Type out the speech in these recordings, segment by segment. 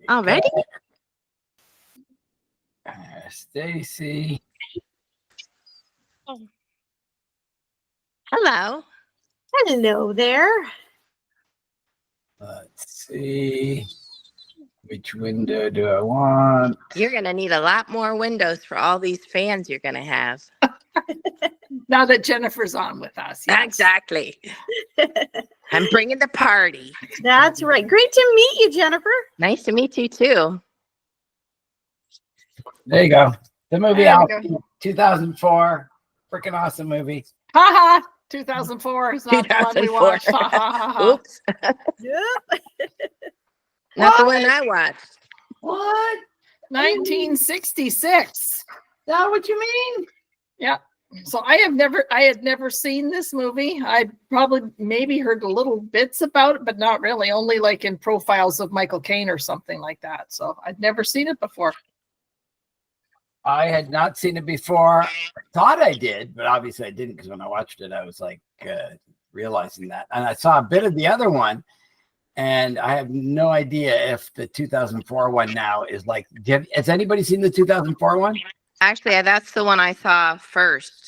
Already? Stacey. Hello. Hello there. Let's see. Which window do I want? You're going to need a lot more windows for all these fans you're going to have. Now that Jennifer's on with us. Yes. Exactly. I'm bringing the party. That's right. Great to meet you, Jennifer. Nice to meet you too. There you go. The movie There out we go. 2004. Freaking awesome movie. Haha. 2004 is not the one we 2004. watched. Ha, ha, ha, ha. Oops. Yep. Not the one I watched. What? 1966. Is that what you mean? Yeah. So I had never seen this movie. I probably maybe heard a little bits about it, but not really. Only like in profiles of Michael Caine or something like that. So I'd never seen it before. I had not seen it before. I thought I did, but obviously I didn't, because when I watched it, I was like realizing that. And I saw a bit of the other one, and I have no idea if the 2004 one now is like, has anybody seen the 2004 one? Actually, that's the one I saw first.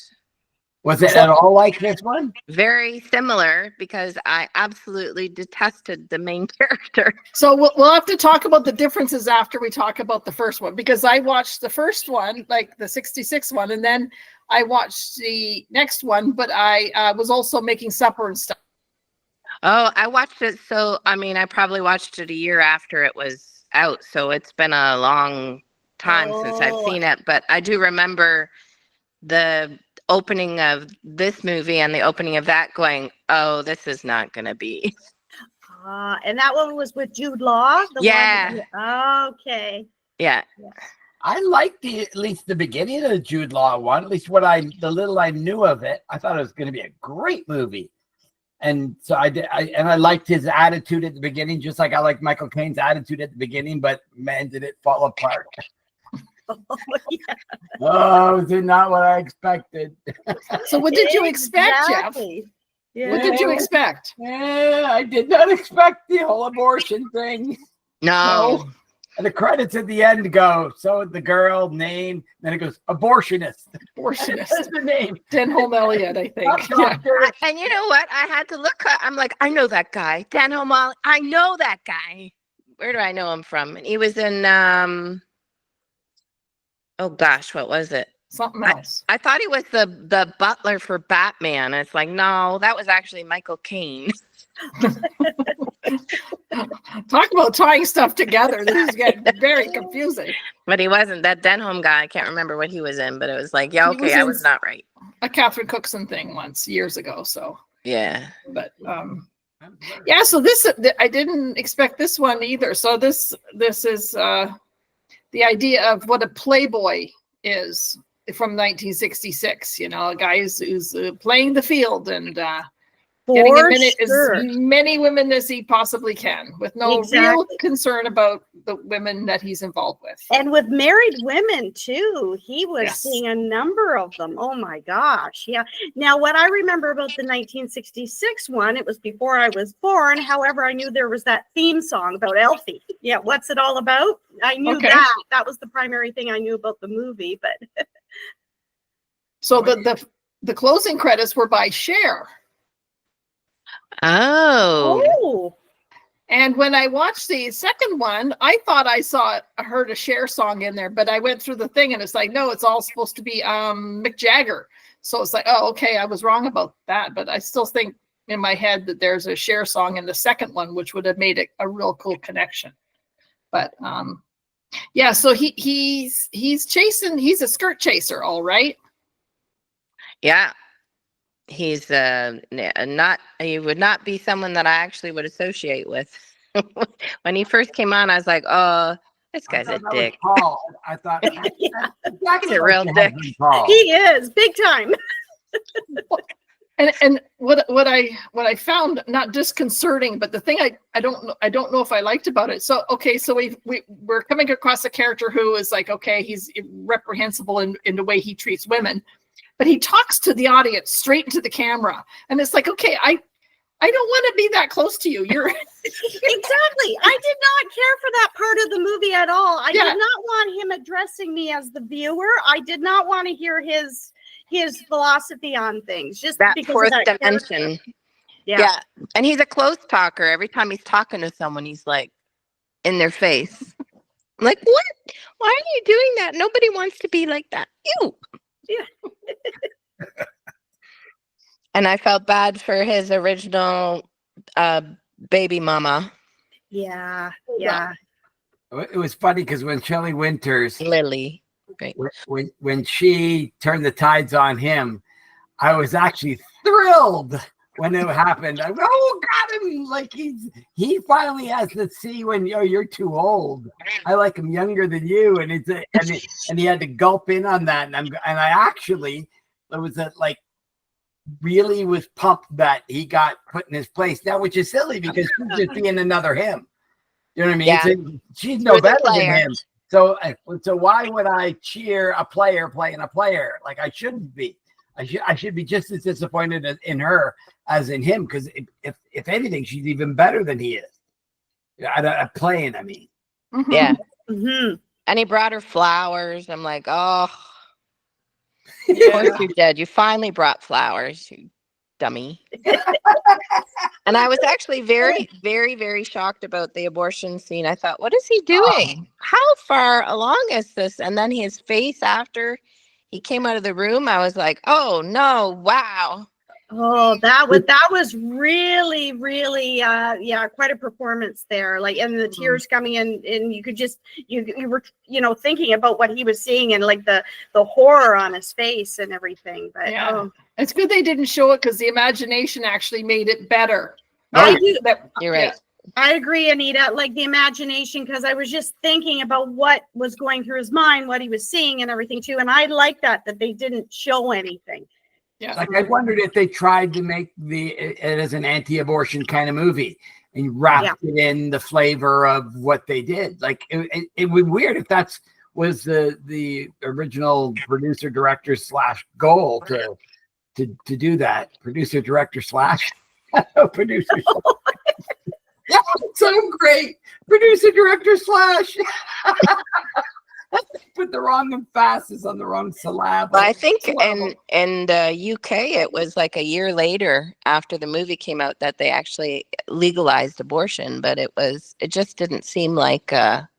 Was it at all like this one? Very similar, because I absolutely detested the main character. So we'll have to talk about the differences after we talk about the first one, because I watched the first one, like the 66 one, and then I watched the next one, but I was also making supper and stuff. Oh, I watched it. So, I mean, I probably watched it a year after it was out. So it's been a long time since I've seen it. But I do remember the opening of this movie and the opening of that going, oh, this is not going to be. And that one was with Jude Law? Yeah. Okay. Yeah. I liked at least the beginning of the Jude Law one, at least the little I knew of it. I thought it was going to be a great movie. And so I did, I liked his attitude at the beginning, just like I liked Michael Caine's attitude at the beginning, but man, did it fall apart. Yeah. Oh, this is not what I expected. So what did you expect, Jeff? Yeah. What did you expect? Yeah, I did not expect the whole abortion thing. No. And the credits at the end go, so the girl name, then it goes, abortionist. Abortionist. That's the name. Denholm Elliott, I think. Yeah. And you know what? I had to look. I'm like, I know that guy. Denholm Elliott. I know that guy. Where do I know him from? And he was in, oh gosh, what was it? Something else. I thought he was the butler for Batman. It's like, no, that was actually Michael Caine. Talk about tying stuff together. This is getting very confusing. But he wasn't that Denholm guy. I can't remember what he was in, but it was like, yeah, okay, I was not right. A Catherine Cookson thing once years ago. So Yeah. but yeah. So this I didn't expect this one either. So this is the idea of what a playboy is from 1966. You know, a guy who's playing the field and getting as many women as he possibly can, with no real concern about the women that he's involved with. And with married women too. He was seeing a number of them. Oh my gosh. Yeah. Now what I remember about the 1966 one, it was before I was born. However, I knew there was that theme song about Alfie. Yeah. What's it all about? I knew that. That was the primary thing I knew about the movie, but so the closing credits were by Cher. Oh. And when I watched the second one, I thought I heard a Cher song in there, but I went through the thing and it's like, no, it's all supposed to be Mick Jagger. So it's like, oh, okay, I was wrong about that, but I still think in my head that there's a Cher song in the second one, which would have made it a real cool connection. But yeah, so he's a skirt chaser, all right. Yeah. He's he would not be someone that I actually would associate with. When he first came on, I was like, oh, this guy's a dick. I thought he's a real dick. He is big time. And what I found not disconcerting, but the thing I don't know if I liked about it. So okay, so we're coming across a character who is like, okay, he's reprehensible in the way he treats women. But he talks to the audience straight into the camera. And it's like, okay, I don't want to be that close to you. You're Exactly. I did not care for that part of the movie at all. I did not want him addressing me as the viewer. I did not want to hear his philosophy on things. Just That because fourth of that dimension. Yeah. And he's a close talker. Every time he's talking to someone, he's like in their face. I'm like, what? Why are you doing that? Nobody wants to be like that. You. Yeah. And I felt bad for his original baby mama. Yeah. It was funny because when Shelley Winters, Lily. Right. when she turned the tides on him, I was actually thrilled when it happened. I go, oh, got him! Like he finally has to see when you're too old. I like him younger than you, and and he had to gulp in on that, and I actually really was pumped that he got put in his place now, which is silly because she's just being another him. You know what I mean? Yeah. So she's no better than him. So why would I cheer a player playing a player? Like I shouldn't be. I should be just as disappointed in her as in him, because if anything, she's even better than he is at playing. I mean, Yeah. Mm-hmm. And he brought her flowers. I'm like, oh, of course you did. You finally brought flowers, you dummy. And I was actually very, very, very shocked about the abortion scene. I thought, what is he doing? How far along is this? And then his face after he came out of the room, I was like, oh no, wow. Oh, that was really, really quite a performance there. Like, and the tears coming in, and you could just you were thinking about what he was seeing and like the horror on his face and everything. But it's good they didn't show it because the imagination actually made it better. I do. You're right. I agree, Anita. Like the imagination, because I was just thinking about what was going through his mind, what he was seeing, and everything too. And I like that they didn't show anything. Yeah. Like I wondered if they tried to make it as an anti-abortion kind of movie and wrapped it in the flavor of what they did. Like it would be weird if was the original producer director / goal to do that. Producer director / producer. Yeah, so great. Producer director / put the wrong emphasis on the wrong syllable. Well, I think in the UK, it was like a year later after the movie came out that they actually legalized abortion, but it just didn't seem like it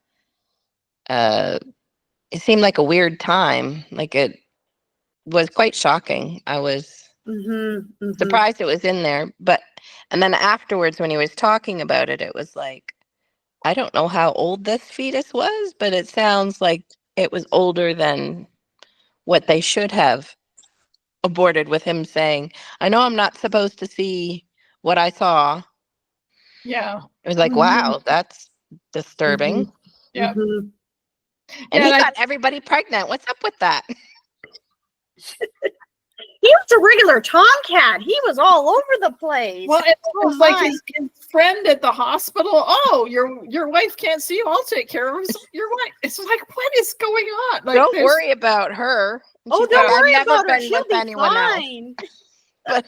seemed like a weird time. Like it was quite shocking. I was surprised it was in there, and then afterwards when he was talking about it, it was like, I don't know how old this fetus was, but it sounds like it was older than what they should have aborted, with him saying, I know I'm not supposed to see what I saw. Yeah. It was like, wow, that's disturbing. Yeah. And he got everybody pregnant. What's up with that? He was a regular tomcat. He was all over the place. Well, it was like his friend at the hospital. Oh, your wife can't see you. I'll take care of your wife. It's like, what is going on? Like, don't worry about her. Oh, don't worry about her. She'll be fine. But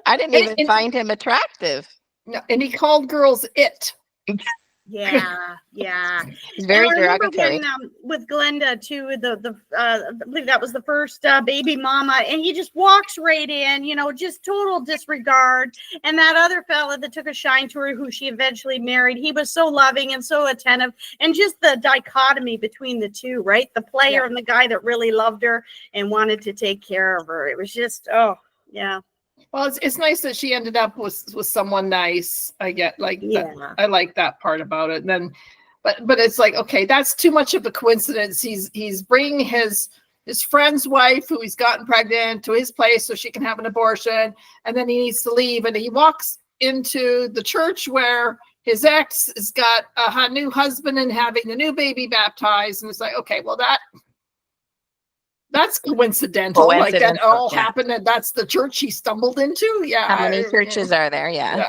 I didn't even find him attractive. No, and he called girls it. Yeah. He's very derogatory. When, with Glenda too, I believe that was the first baby mama, and he just walks right in, just total disregard. And that other fella that took a shine to her, who she eventually married, he was so loving and so attentive, and just the dichotomy between the two, right? The player and the guy that really loved her and wanted to take care of her. It was just, Well, it's nice that she ended up with someone nice. I get that. I like that part about it. And then, but it's like, okay, that's too much of a coincidence. He's bringing his friend's wife, who he's gotten pregnant, to his place so she can have an abortion, and then he needs to leave, and he walks into the church where his ex has got a new husband and having the new baby baptized, and it's like, okay, well that's coincidental. Like that all happened, and that's the church he stumbled into. Yeah. How many churches are there? Yeah.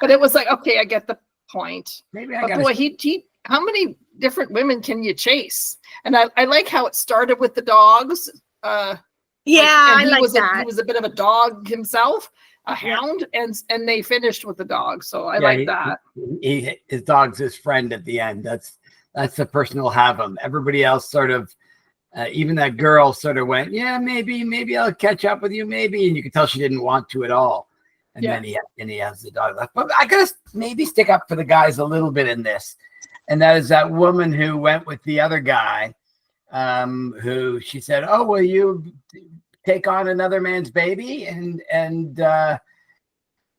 But it was like, okay, I get the point. Maybe he how many different women can you chase? And I like how it started with the dogs. I like that. He was a bit of a dog himself. a hound, and they finished with the dog. So I Yeah, like that. His dog's his friend at the end. That's the person who'll have him. Everybody else sort of, even that girl sort of went, yeah, maybe I'll catch up with you, maybe. And you could tell she didn't want to at all. And then he has the dog left. But I gotta maybe stick up for the guys a little bit in this. And that is that woman who went with the other guy, who she said, oh, will you take on another man's baby? And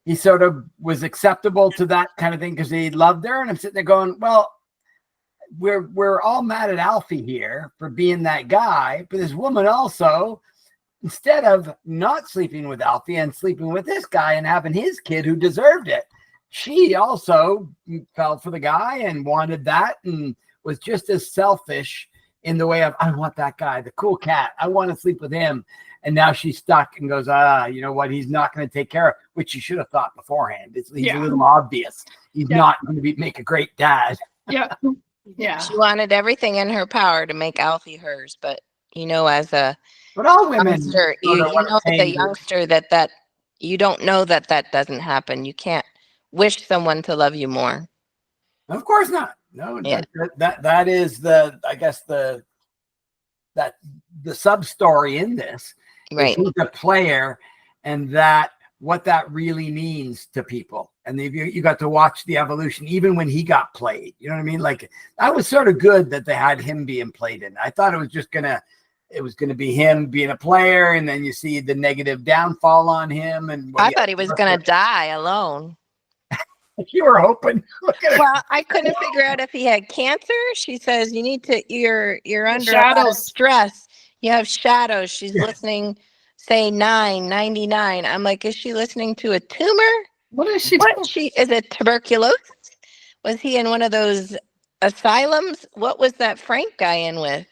he sort of was acceptable to that kind of thing because he loved her. And I'm sitting there going, well, we're all mad at Alfie here for being that guy, but this woman also, instead of not sleeping with Alfie and sleeping with this guy and having his kid who deserved it, she also fell for the guy and wanted that and was just as selfish in the way of, I want that guy, the cool cat. I want to sleep with him. And now she's stuck and goes, you know what? He's not going to take care of, which you should have thought beforehand. He's a little obvious. He's not going to make a great dad. Yeah. Yeah. She wanted everything in her power to make Alfie hers, but as a but all women youngster, you know as a youngster that you don't know that doesn't happen. You can't wish someone to love you more. Of course not. No, yeah. that is the sub story in this. Right. He's a player, and that what that really means to people. And you got to watch the evolution, even when he got played. You know what I mean? Like, that was sort of good that they had him being played in. I thought it was gonna be him being a player, and then you see the negative downfall on him. And I thought he was gonna die alone. You were hoping. Well, I couldn't figure out if he had cancer. She says you're under shadows. Stress. You have shadows. She's listening, say 999. I'm like, is she listening to a tumor? What is she? Is it tuberculosis? Was he in one of those asylums? What was that Frank guy in with?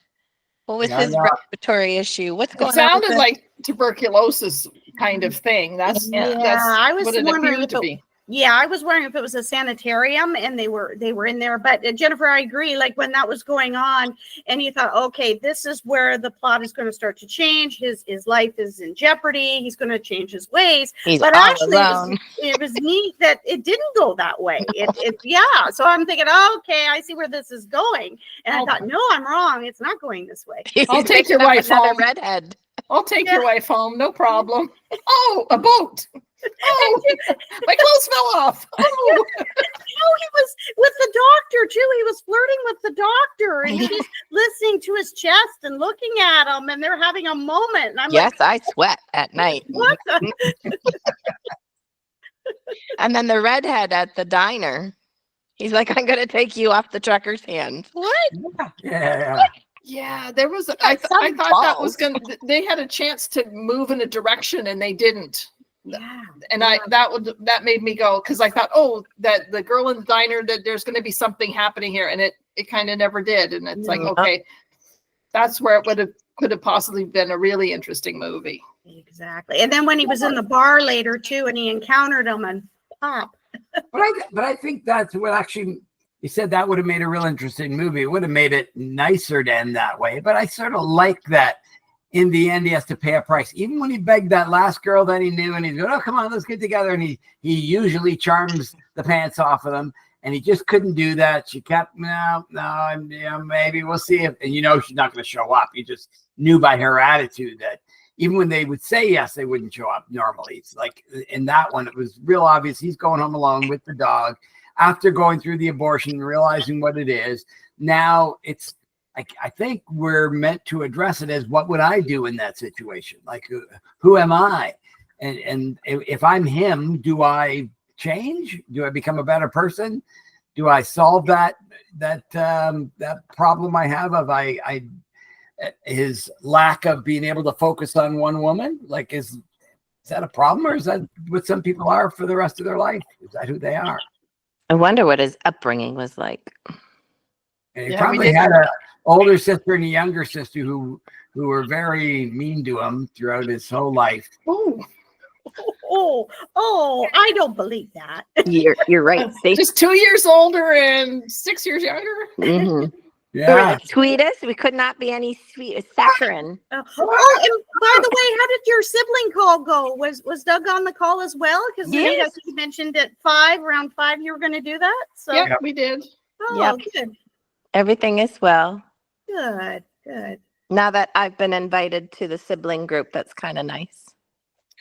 What was his respiratory issue? What's going on? It sounded like tuberculosis kind of thing. That's I was what it wondering appeared to be. Yeah, I was wondering if it was a sanitarium and they were in there. But Jennifer, I agree. Like, when that was going on, and you thought, okay, this is where the plot is going to start to change. His life is in jeopardy. He's going to change his ways. But actually, it was neat that it didn't go that way. So I'm thinking, okay, I see where this is going. And I thought, no, I'm wrong. It's not going this way. I'll take your wife home. Redhead. I'll take your wife home. No problem. Oh, a boat. Oh, my clothes fell off. Oh. He was with the doctor too. He was flirting with the doctor, and she's listening to his chest and looking at him, and they're having a moment. And I'm I sweat at night. What? And then the redhead at the diner, he's like, "I'm going to take you off the trucker's hands." What? Yeah. Yeah, there was. I thought that was going. They had a chance to move in a direction, and they didn't. Yeah, and that made me go, because I thought, that the girl in the diner, that there's going to be something happening here, and it kind of never did. And it's like, okay, that's where it could have possibly been a really interesting movie. Exactly. And then when he was in the bar later too, and he encountered him and pop. But I think that's what actually, you said that would have made a real interesting movie. It would have made it nicer to end that way. But I sort of like that. In the end, he has to pay a price. Even when he begged that last girl that he knew, and he's going, "Oh, come on, let's get together." And he usually charms the pants off of them, and he just couldn't do that. She kept, no, maybe we'll see if, and she's not going to show up. You just knew by her attitude that even when they would say yes, they wouldn't show up normally. It's like in that one, it was real obvious. He's going home alone with the dog after going through the abortion, realizing what it is. Now it's, I think we're meant to address it as, what would I do in that situation? Like, who am I? And if I'm him, do I change? Do I become a better person? Do I solve that problem I have of his lack of being able to focus on one woman? Like, is that a problem, or is that what some people are for the rest of their life? Is that who they are? I wonder what his upbringing was like. And he probably had an older sister and a younger sister who were very mean to him throughout his whole life. I don't believe that. You're right, Stacey. Just 2 years older and 6 years younger. Mm-hmm. Yeah. Sweetest. We could not be any sweet. Saccharine. Oh, and by the way, how did your sibling call go? Was Doug on the call as well? Because Yes. you mentioned at around 5, you were going to do that. So, Yeah, we did. oh, Yep. good, Everything is well. good, good. Now that I've been invited to the sibling group, that's kind of nice.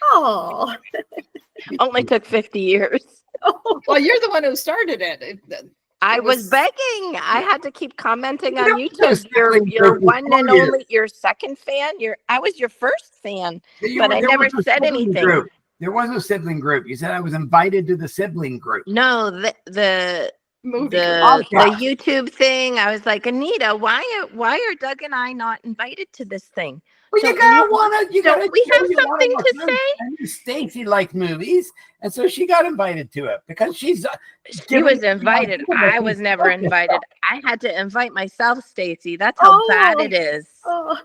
Oh, Only took 50 years. Well, you're the one who started it. I was was- begging. I had to keep commenting on You know, YouTube. You're sibling group one and before you. only, your second fan. I was your first fan, You but were- I there never was a said sibling anything. group. There was a sibling group. You said I was invited to the sibling group. No, the Movie the group. YouTube thing. I was like, Anita, why are Doug and I not invited to this thing? Well, So you gotta don't gotta we show have you wanna something go to through. say? I knew Stacey liked movies, and so she got invited to it because she's. She giving was me an invited. idea I of was who's never focused invited. on. I had to invite myself, Stacey. That's how bad Oh. it is. oh.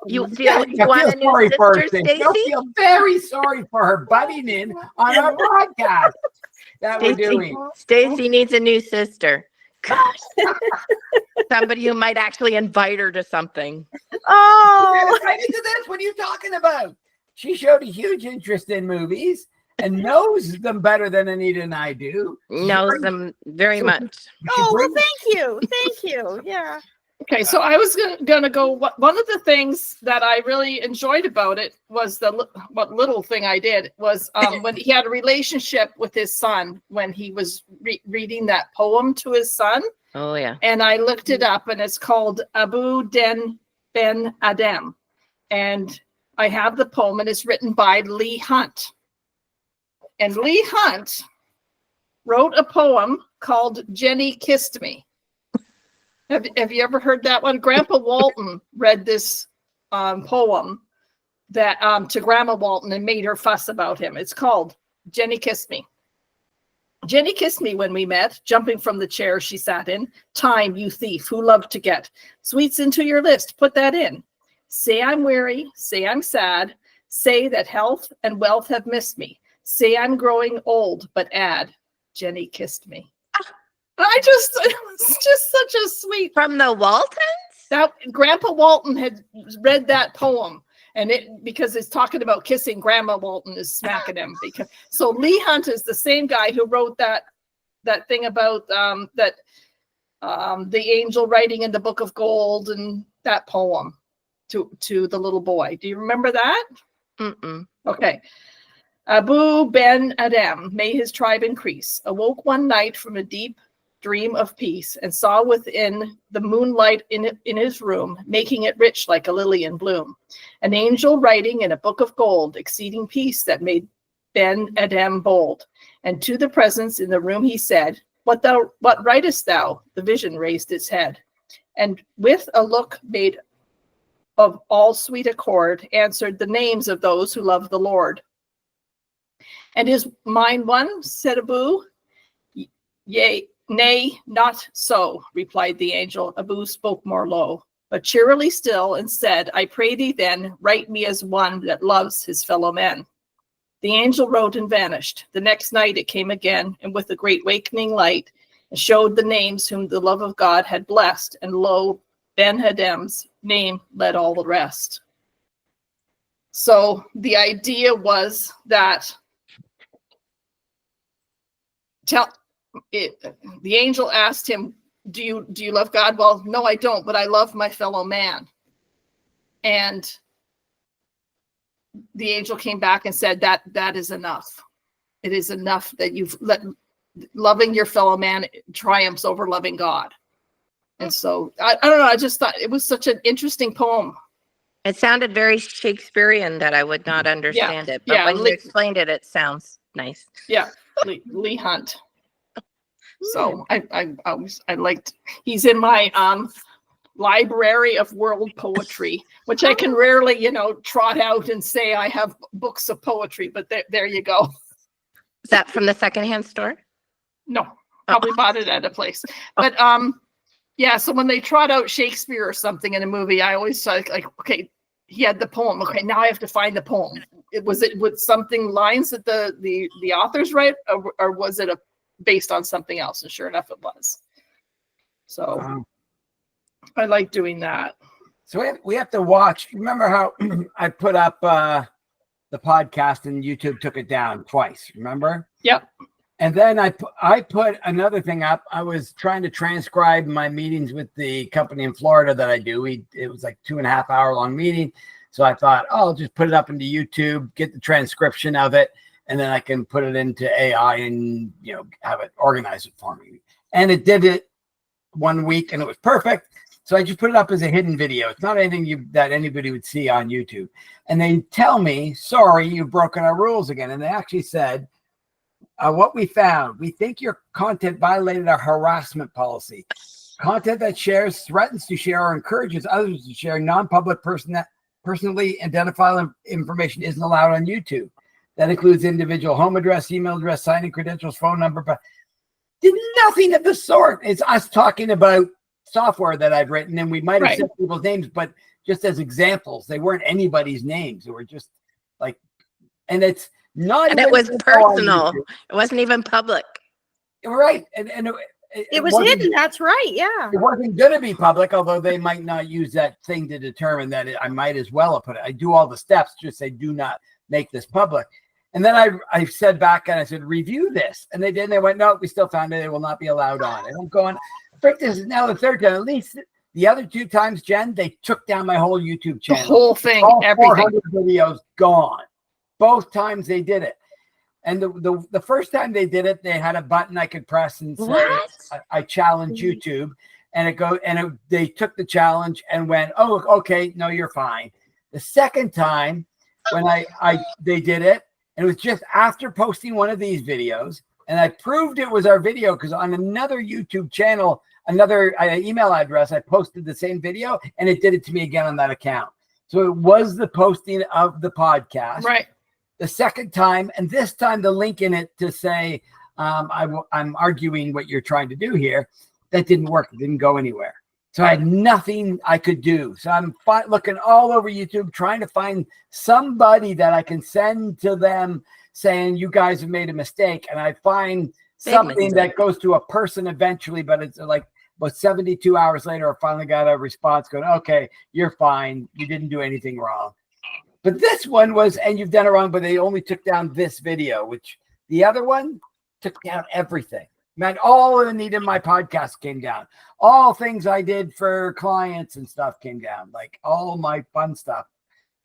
You Yeah, you want a new sorry for her, sister, Stacey. You'll Stacey? feel very sorry for her butting in on our podcast that we're doing. Stacey needs a new sister. Gosh. Somebody who might actually invite her to something. Oh, Right into this. What are you talking about? She showed a huge interest in movies and knows them better than Anita and I do. Knows them very much. oh, well, thank you. Thank you. Yeah. Okay, so I was gonna go. One of the things that I really enjoyed about it was what little thing I did was when he had a relationship with his son when he was reading that poem to his son, Oh yeah. and I looked it up, and it's called Abu Den Ben Adem, and I have the poem, and it's written by Leigh Hunt, and Leigh Hunt wrote a poem called Jenny Kissed Me. Have you ever heard that one? Grandpa Walton read this poem that to Grandma Walton and made her fuss about him. It's called Jenny Kissed Me. Jenny kissed me when we met, jumping from the chair she sat in. Time, you thief, who loved to get sweets into your list. Put that in. Say I'm weary. Say I'm sad. Say that health and wealth have missed me. Say I'm growing old, but add, Jenny kissed me. It was just such a sweet. From the Waltons? That Grandpa Walton had read that poem, and because it's talking about kissing, Grandma Walton is smacking him. So Leigh Hunt is the same guy who wrote that thing about the angel writing in the book of gold and that poem to the little boy. Do you remember that? Mm-mm. Okay. Abu Ben Adem, may his tribe increase, awoke one night from a deep dream of peace and saw within the moonlight in his room, making it rich like a lily in bloom, an angel writing in a book of gold, exceeding peace that made Ben Adem bold. And to the presence in the room he said, what writest thou? The vision raised its head, and with a look made of all sweet accord, answered the names of those who love the Lord. And is mine one? Said Abu. Yea, nay, not so, replied the angel. Abu spoke more low, but cheerily still, and said, I pray thee then, write me as one that loves his fellow men. The angel wrote and vanished. The next night it came again, and with a great wakening light, and showed the names whom the love of God had blessed, and lo, Ben Hadem's name led all the rest. So the idea was that the angel asked him, do you love God? Well, no, I don't, but I love my fellow man. And the angel came back and said that is enough. It is enough that loving your fellow man triumphs over loving God. And so I don't know, I just thought it was such an interesting poem. It sounded very Shakespearean that I would not understand it. But when you explained it, it sounds nice. Yeah, Leigh Hunt. So I liked. He's in my library of world poetry, which I can rarely, trot out and say I have books of poetry. But there you go. Is that from the secondhand store? No, probably bought it at a place. But yeah. So when they trot out Shakespeare or something in a movie, I always like, okay, he had the poem. Okay, now I have to find the poem. Was it with something lines that the authors write, or was it based on something else? And sure enough, it was. So I like doing that. So we have to watch. Remember how I put up the podcast and YouTube took it down twice? Remember? Yep. And then I put another thing up. I was trying to transcribe my meetings with the company in Florida that I do. It was like 2.5 hour long meeting. So I thought, oh, I'll just put it up into YouTube, get the transcription of it, and then I can put it into AI and, you know, have it organize it for me. And it did it 1 week and it was perfect. So I just put it up as a hidden video. It's not anything that anybody would see on YouTube. And they tell me, sorry, you've broken our rules again. And they actually said, what we found, we think your content violated our harassment policy. Content that shares, threatens to share, or encourages others to share non-public personally identifiable information isn't allowed on YouTube. That includes individual home address, email address, signing credentials, phone number, but did nothing of the sort. It's us talking about software that I've written, and we might have said people's names, but just as examples, they weren't anybody's names. They were just like, and it's not. And it was personal. It wasn't even public. Right. And it was hidden. That's right. Yeah. It wasn't going to be public, although they might not use that thing to determine that I might as well have put it. I do all the steps, just say, do not make this public. And then I said back and I said, review this. And they did. And they went, no, we still found it. It will not be allowed on. And I'm going, frick, this is now the third time. At least the other 2 times, Jen, they took down my whole YouTube channel. The whole thing, all everything. 400 videos gone. Both times they did it. And the first time they did it, they had a button I could press and say, I challenge YouTube. And they took the challenge and went, oh, okay, no, you're fine. The second time when they did it, and it was just after posting one of these videos, and I proved it was our video because on another YouTube channel, another email address, I posted the same video, and it did it to me again on that account. So it was the posting of the podcast. Right. The second time, and this time the link in it to say, I'm arguing what you're trying to do here, that didn't work. It didn't go anywhere. So I had nothing I could do. So I'm looking all over YouTube, trying to find somebody that I can send to them saying, you guys have made a mistake. And I find something that goes to a person eventually, but it's like about 72 hours later, I finally got a response going, okay, you're fine. You didn't do anything wrong. But this one was, and you've done it wrong, but they only took down this video, which the other one took down everything. Man, all of Anita in my podcast came down. All things I did for clients and stuff came down. Like all my fun stuff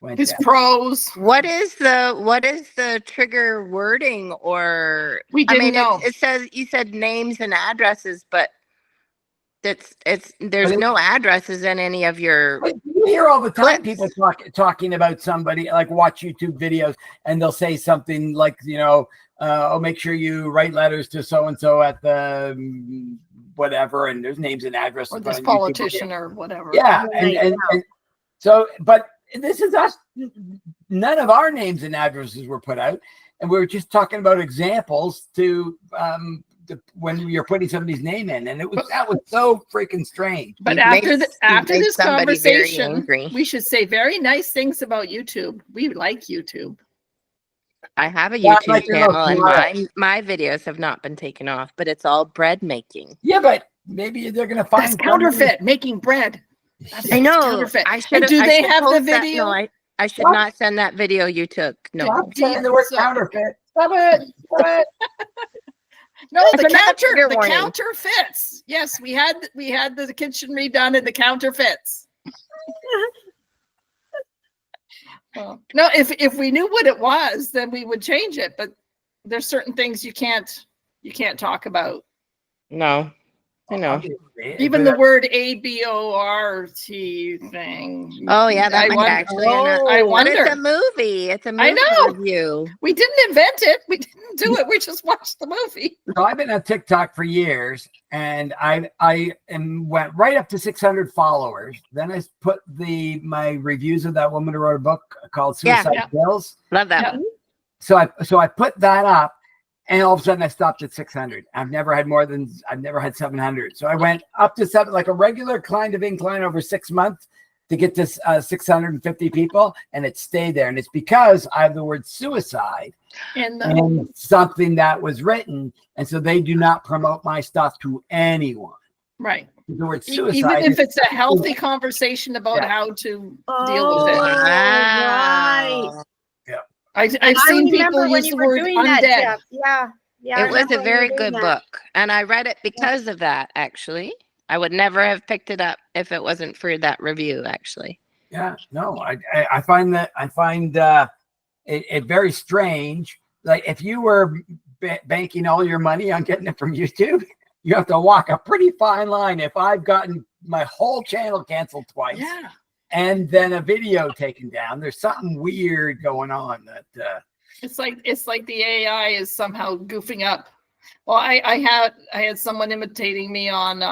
went His down. pros. What is the trigger wording? Or We didn't know. It says, you said names and addresses, but there's no addresses in any of your. You hear all the time clips. people talking about somebody, like watch YouTube videos, and they'll say something like, you know, oh, make sure you write letters to so-and-so at the whatever, and there's names and addresses. Or this politician or whatever. Yeah. And so, but this is us. None of our names and addresses were put out. And we were just talking about examples to when you're putting somebody's name in, and that was so freaking strange. But after this conversation, very we should say very nice things about YouTube. We like YouTube. I have a YouTube channel, and my videos have not been taken off, but it's all bread making. Yeah, but maybe they're gonna find That's counterfeit, making bread. I know. Counterfeit. I should. Do they have the post that? video? No, I should not send that video you took. No. Stop saying the word counterfeit. Stop it. Stop it. No, That's the warning. counterfeits. Yes, we had the kitchen redone and the counterfeits. Well, no, if we knew what it was, then we would change it. But there's certain things you can't talk about. No, I know. Even the word ABORT thing. Oh yeah, that I might wonder- actually. I But it's wonder. a movie. It's a movie I know. review. We didn't invent it. We didn't do it. We just watched the movie. So I've been on TikTok for years, and I went right up to 600 followers. Then I put my reviews of that woman who wrote a book called Suicide Kills. Love that Yeah. one. So I put that up, and all of a sudden I stopped at 600. I've never had 700. So I went up to 7, like a regular kind of incline over 6 months to get to 650 people, and it stayed there. And it's because I have the word suicide and something that was written, and so they do not promote my stuff to anyone. Right. The word Even suicide. if it's a healthy conversation about Yeah. how to deal Oh, with it. right. Wow. I've I seen people remember when use you the were word doing undead. that, Jeff. Yeah. Yeah. I It was remember a when you were very doing good that. book, and I read it because of that, actually. I would never have picked it up if it wasn't for that review, actually. Yeah, no, I find it very strange. Like if you were banking all your money on getting it from YouTube, you have to walk a pretty fine line. If I've gotten my whole channel canceled twice, Yeah. and then a video taken down, there's something weird going on. That It's like the AI is somehow goofing up. Well, I had someone imitating me on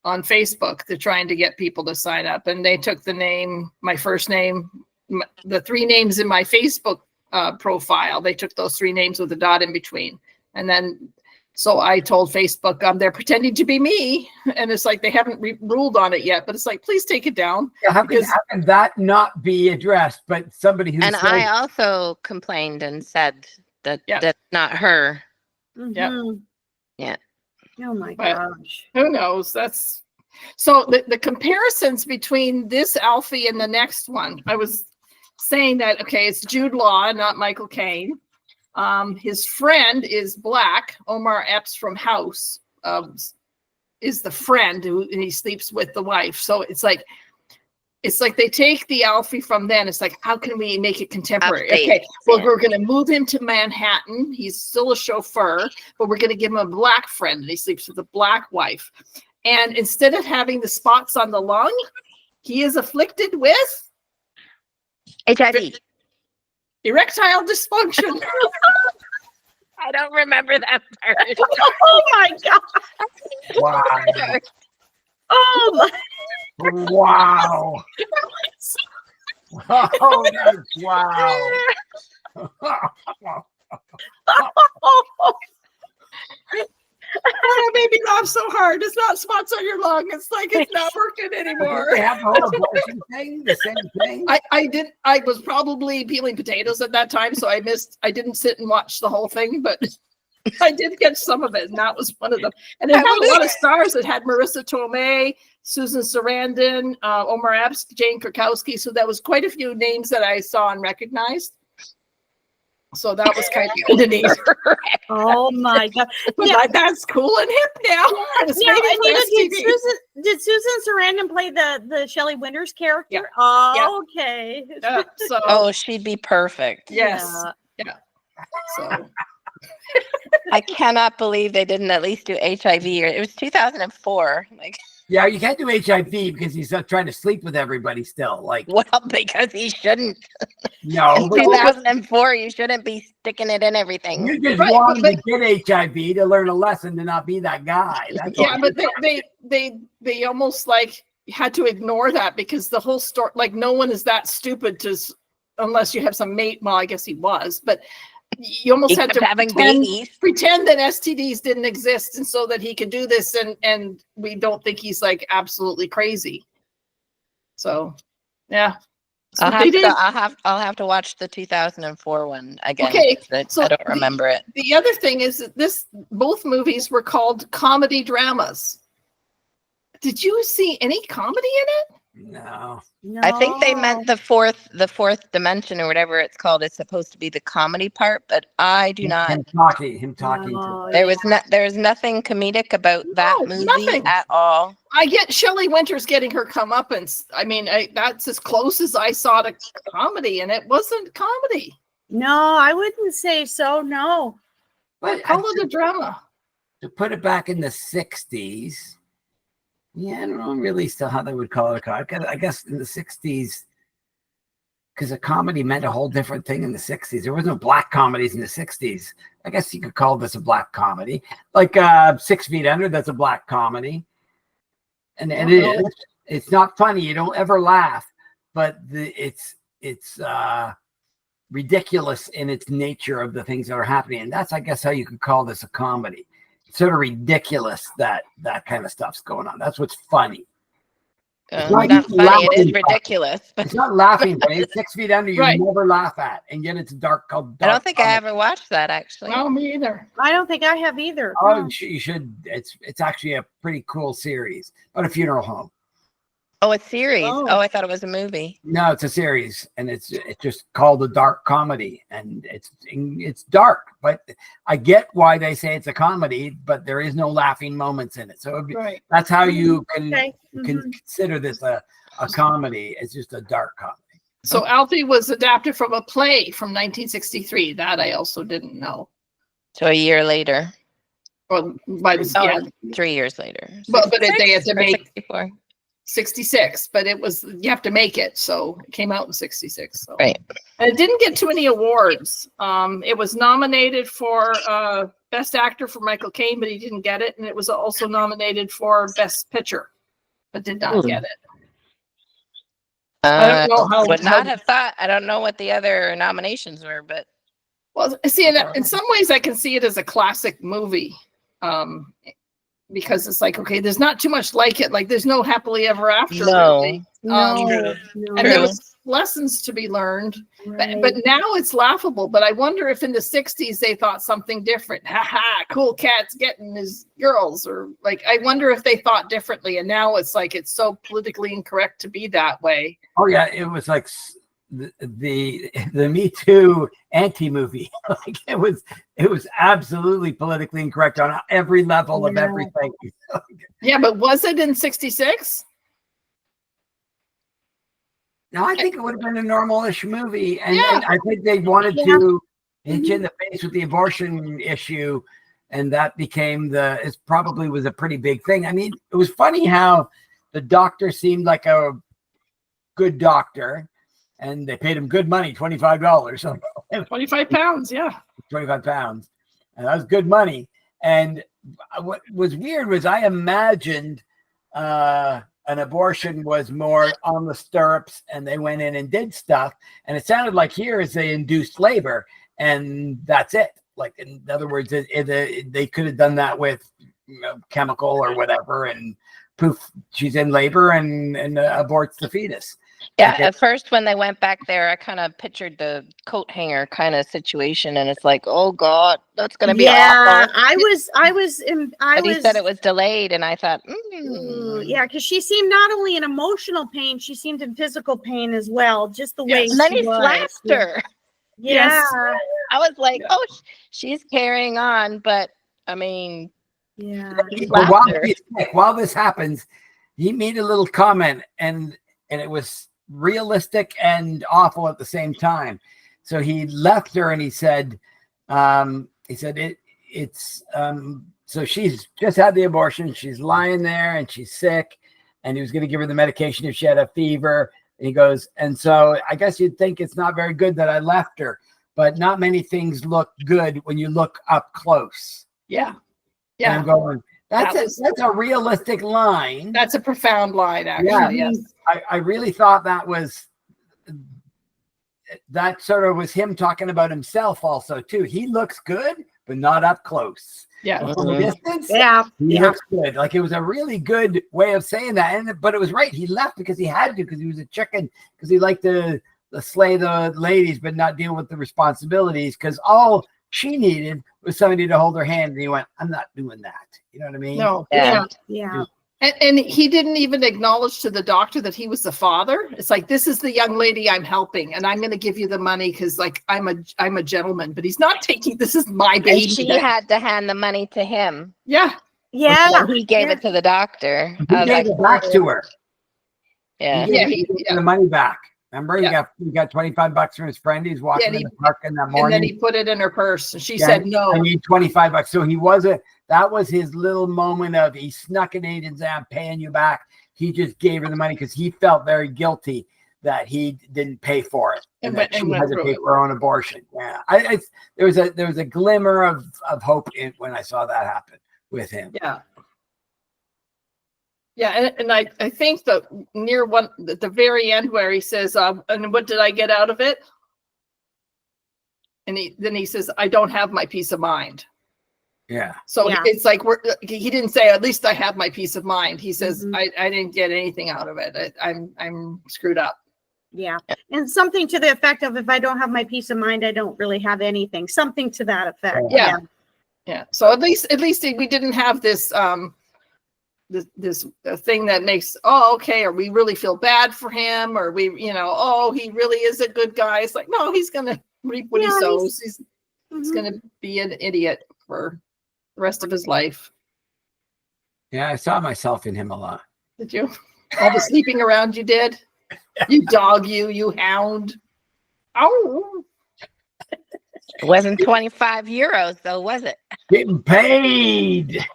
Facebook. They're trying to get people to sign up, and they took the name, my first name, the 3 names in my Facebook profile. They took those 3 names with a dot in between, and then so I told Facebook, they're pretending to be me, and it's like they haven't ruled on it yet. But it's like, please take it down. how can that not be addressed? But somebody who And says, I also complained and said that that's not her. Mhm. Yeah. Oh my But gosh. who knows? That's so the comparisons between this Alfie and the next one. I was saying that, okay, it's Jude Law, not Michael Caine. His friend is black. Omar Epps from House is the friend and he sleeps with the wife. So it's like they take the Alfie from then. It's like, how can we make it contemporary? Update. Okay, well, we're going to move him to Manhattan. He's still a chauffeur, but we're going to give him a black friend, and he sleeps with a black wife. And instead of having the spots on the lung, he is afflicted with HIV. erectile dysfunction. I don't remember that part. Oh my god. wow, Oh my. wow, oh, that's wow. Oh, that made me laugh so hard. It's not spots on your lung. It's like it's not working anymore. They have the whole abortion thing, the same thing. I was probably peeling potatoes at that time, so I didn't sit and watch the whole thing, but I did catch some of it, and that was one of them. And it had a lot of stars. It had Marissa Tomei, Susan Sarandon, Omar Epps, Jane Krakowski. So that was quite a few names that I saw and recognized. So that was kind of neat. Oh my god. Yeah, like, that's cool and hip now. Now, Anita, did Susan Sarandon play the Shelley Winters character? Yeah. Oh, okay. So Oh, she'd be perfect. yes. Yeah. So I cannot believe they didn't at least do HIV. It was 2004. Like, Yeah, you can't do HIV because he's trying to sleep with everybody still. Like, well, because he shouldn't. no, In 2004, you shouldn't be sticking it in everything. you just Right, wanted but- to get HIV to learn a lesson to not be that guy. That's yeah, all. but they almost like had to ignore that because the whole story, like no one is that stupid to, unless you have some mate. Well, I guess he was, but you almost He had kept to having babies. pretend that STDs didn't exist, and so that he could do this, and we don't think he's like absolutely crazy. So, yeah. So I'll have to watch the 2004 one again. Okay, So I don't remember it. The other thing is that both movies were called comedy dramas. Did you see any comedy in it? No. I think they meant the fourth dimension or whatever it's called. It's supposed to be the comedy part, but I do not. Him talking No, to. There's nothing comedic about that movie nothing. at all. I get Shelley Winters getting her comeuppance. I mean, that's as close as I saw to comedy, and it wasn't comedy. No, I wouldn't say so. No. But Call it a drama. to put it back in the 60s, yeah, I don't know really still how they would call it a comedy. I guess in the 60s, because a comedy meant a whole different thing in the 60s. There was no black comedies in the 60s. I guess you could call this a black comedy. Like 6 Feet Under, that's a black comedy. And it is. It's not funny. You don't ever laugh, but it's ridiculous in its nature of the things that are happening. And that's, I guess, how you could call this a comedy. It's sort of ridiculous that kind of stuff's going on. That's what's funny. It's It's not funny. It is ridiculous. It's not laughing, but it's 6 feet under. You Right. never laugh at, and yet it's dark. Called I dark don't think I comedy. ever watched that actually. No, me either. I don't think I have either. Oh, No. you should. It's actually a pretty cool series about a funeral home. Oh, a series. Oh. Oh, I thought it was a movie. No, it's a series, and it's just called a dark comedy, and it's dark. But I get why they say it's a comedy, but there is no laughing moments in it. So Right. that's how you can Okay. can consider this a comedy. It's just a dark comedy. So Alfie was adapted from a play from 1963. That I also didn't know. So a year later. Well, by the Oh, yeah, 3 years later. but they had to 66 or make 64. 66, but it was you have to make it, so it came out in 66. So. Right. And it didn't get too many awards. It was nominated for Best Actor for Michael Caine, but he didn't get it, and it was also nominated for Best Picture, but did not get it. I don't know how- Would not have thought. I don't know what the other nominations were, but Well, see, in some ways, I can see it as a classic movie, because it's like, okay, there's not too much like it. Like, there's no happily ever after. No. Really. No, True. no. And there was lessons to be learned, Right. but now it's laughable. But I wonder if in the 60s they thought something different. Ha ha, cool cat's getting his girls, or like, I wonder if they thought differently. And now it's like, it's so politically incorrect to be that way. Oh yeah, it was like the Me Too anti-movie. Like it was absolutely politically incorrect on every level of Yeah. everything. Yeah, but was it in 66? No, I think it would have been a normal-ish movie, and Yeah. I think they wanted Yeah. to hit you in the face with the abortion issue, and that became it probably was a pretty big thing. I mean, it was funny how the doctor seemed like a good doctor, and they paid him good money, $25. 25 pounds, yeah. 25 pounds, and that was good money. And what was weird was I imagined an abortion was more on the stirrups, and they went in and did stuff, and it sounded like here is they induced labor, and that's it. Like, in other words, they could have done that with chemical or whatever, and poof, she's in labor and aborts the fetus. yeah, Okay. at first when they went back there, I kind of pictured the coat hanger kind of situation, and it's like, oh God, that's gonna be awful. I But he said it was delayed, and I thought, yeah, because she seemed not only in emotional pain, she seemed in physical pain as well. Just the way. And then she he was. slapped her. Yeah. Yes. I was like, Yeah. oh, she's carrying on, but I mean, Yeah. he But slapped her. while this happens, he made a little comment, and it was realistic and awful at the same time. So he left her, and he said it's so she's just had the abortion, she's lying there and she's sick, and he was going to give her the medication if she had a fever. And he goes, and so I guess you'd think it's not very good that I left her, but not many things look good when you look up close. Yeah. And Yeah. I'm going, That was- that's a realistic line. That's a profound line, actually. Yeah. Yes. I really thought that sort of was him talking about himself also too. He looks good, but not up close. Yeah. From a distance, Yeah. he Yeah. looks good. Like, it was a really good way of saying that. But it was right. He left because he had to, because he was a chicken, because he liked to slay the ladies, but not deal with the responsibilities, because all she needed was somebody to hold her hand. And he went, I'm not doing that. You know what I mean? No. Yeah. Yeah. Yeah. And he didn't even acknowledge to the doctor that he was the father. It's like, this is the young lady I'm helping, and I'm going to give you the money because, like, I'm a gentleman. But he's not taking. This is my And baby. she had to hand the money to him. Yeah. Yeah. And he gave it to the doctor. He I was gave like, it back to her. yeah. He Yeah, gave the money back. Remember, Yeah. he got $25 from his friend. He's walking Yeah, in the park in that And morning. then he put it in her purse, and she Yeah, said no. I need $25. So that was his little moment of, he snuck an agent and said, I'm paying you back. He just gave her the money because he felt very guilty that he didn't pay for it, and that she went had to through pay it. for her own abortion. Yeah, there was a glimmer of hope when I saw that happen with him. Yeah. Yeah, and I think that near at the very end where he says, and what did I get out of it? And then he says, I don't have my peace of mind. Yeah. So Yeah. it's like he didn't say, at least I have my peace of mind. He says, Mhm. I didn't get anything out of it. I'm screwed up. Yeah. And something to the effect of, if I don't have my peace of mind, I don't really have anything. Something to that effect. Yeah. Yeah. So at least we didn't have this this thing that makes, oh, okay, or we really feel bad for him, or we, oh, he really is a good guy. It's like, no, he's gonna reap what he sows. He's gonna be an idiot for the rest of his life. Yeah, I saw myself in him a lot. Did you? All the sleeping around you did? You dog, you hound. Oh. It wasn't 25 euros though, was it? Getting paid.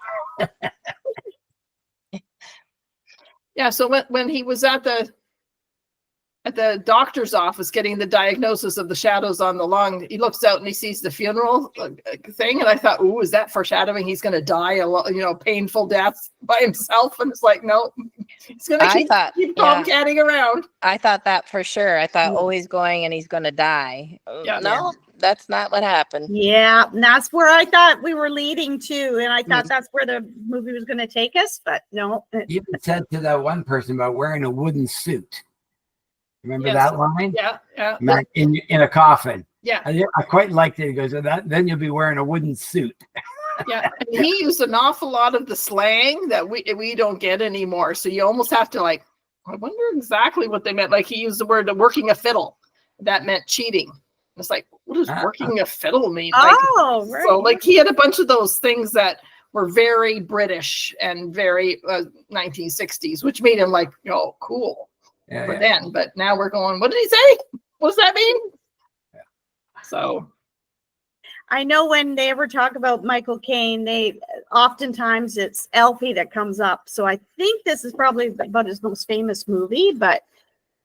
Yeah, so when he was at the doctor's office getting the diagnosis of the shadows on the lung, he looks out and he sees the funeral thing, and I thought, ooh, is that foreshadowing he's going to die a painful death by himself? And it's like, no, he's going to keep tomcatting around. I thought that for sure. I thought, oh, he's going and he's going to die. Yeah. No, that's not what happened. Yeah, and that's where I thought we were leading to, and I thought that's where the movie was going to take us, but no. You even said to that one person about wearing a wooden suit. Remember that line? Yeah. In a coffin. Yeah. I quite liked it. He goes, then you'll be wearing a wooden suit. Yeah. And he used an awful lot of the slang that we don't get anymore. So you almost have to I wonder exactly what they meant. Like, he used the word working a fiddle. That meant cheating. It's like, what does working a fiddle mean? Right. So he had a bunch of those things that were very British and very 1960s, which made him cool. Then, but now we're going, what did he say? What does that mean? Yeah. So I know when they ever talk about Michael Caine, oftentimes it's Alfie that comes up. So I think this is probably about his most famous movie, but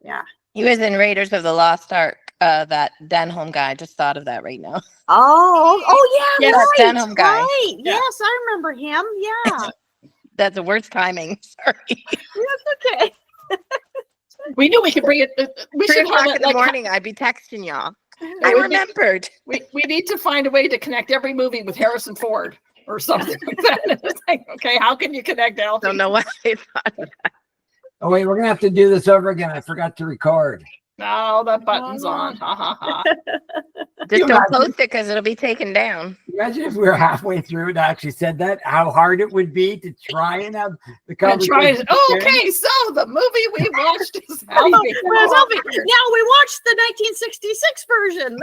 yeah. He was in Raiders of the Lost Ark. That Denholm guy. I just thought of that right now. Oh yeah, that right, Denholm guy. Right. Yeah. Yes, I remember him. Yeah. That's the worst timing. Sorry. That's okay. We knew we could bring it. We 3 should o'clock have in the morning. I'd be texting y'all. I we remembered. We need to find a way to connect every movie with Harrison Ford or something like that. It's like, okay, how can you connect Alfie? Don't know why I thought that. Oh wait, we're gonna have to do this over again. I forgot to record. No, that button's on. Ha ha ha. Just don't post it because it'll be taken down. Imagine if we were halfway through and actually said that, how hard it would be to try and have the conversation. Okay, so the movie we watched is Alfie. Now we watched the 1966 version.